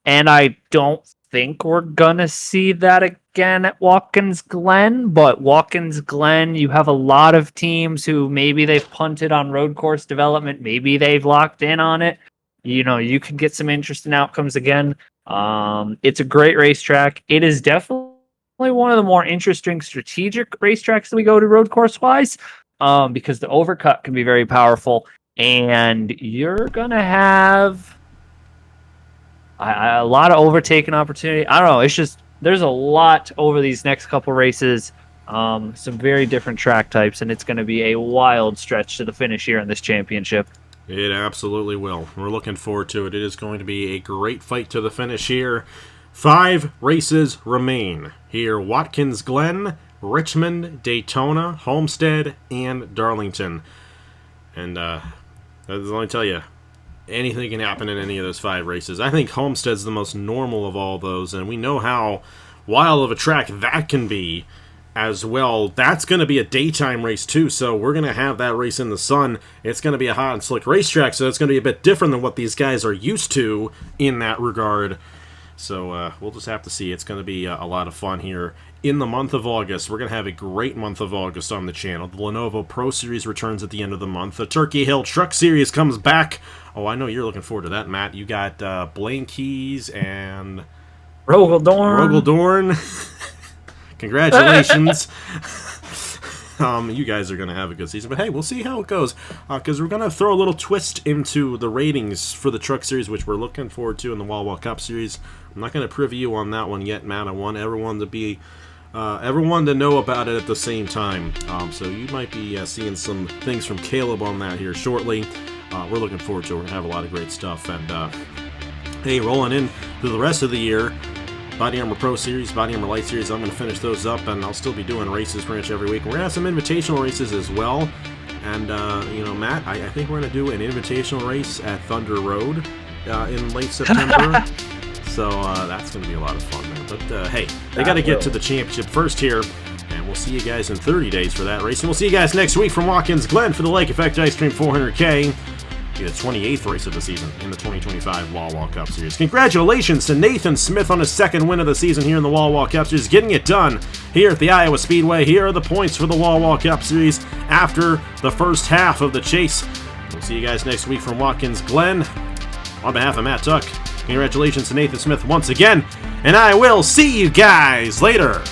and I don't think we're gonna see that again at Watkins Glen. But Watkins Glen, you have a lot of teams who maybe they've punted on road course development, maybe they've locked in on it. You could get some interesting outcomes again. It's a great racetrack. It is definitely one of the more interesting strategic racetracks that we go to road course wise, because the overcut can be very powerful, and you're gonna have a lot of overtaking opportunity. I don't know. It's just there's a lot over these next couple races. Some very different track types, and it's going to be a wild stretch to the finish here in this championship. It absolutely will. We're looking forward to it. It is going to be a great fight to the finish here. 5 races remain here: Watkins Glen, Richmond, Daytona, Homestead, and Darlington. And let me tell you, anything can happen in any of those 5 races. I think Homestead's the most normal of all those, and we know how wild of a track that can be as well. That's going to be a daytime race too, so we're going to have that race in the sun. It's going to be a hot and slick racetrack, so it's going to be a bit different than what these guys are used to in that regard. So we'll just have to see. It's going to be a lot of fun here in the month of August. We're going to have a great month of August on the channel. The Lenovo Pro Series returns at the end of the month. The Turkey Hill Truck Series comes back. Oh, I know you're looking forward to that, Matt. You got Blaine Keys and Rogel-Dorn. Congratulations. You guys are going to have a good season. But hey, we'll see how it goes, because we're going to throw a little twist into the ratings for the Truck Series, which we're looking forward to in the Wawa Cup Series. I'm not going to preview on that one yet, Matt. I want everyone to know about it at the same time. So you might be seeing some things from Caleb on that here shortly. We're looking forward to it. We're going to have a lot of great stuff. And hey, rolling in through the rest of the year, Body Armor Pro Series, Body Armor Light Series, I'm going to finish those up, and I'll still be doing races pretty much every week. We're going to have some invitational races as well. And, Matt, I think we're going to do an invitational race at Thunder Road in late September. So that's going to be a lot of fun, man. But, hey, they got to get to the championship first here, and we'll see you guys in 30 days for that race. And we'll see you guys next week from Watkins Glen for the Lake Effect Ice Cream 400K. The 28th race of the season in the 2025 Wawa Cup Series. Congratulations to Nathan Smith on his 2nd win of the season here in the Wawa Cup Series, getting it done here at the Iowa Speedway. Here are the points for the Wawa Cup Series after the first half of the chase. We'll see you guys next week from Watkins Glen. On behalf of Matt Tuck, congratulations to Nathan Smith once again, and I will see you guys later.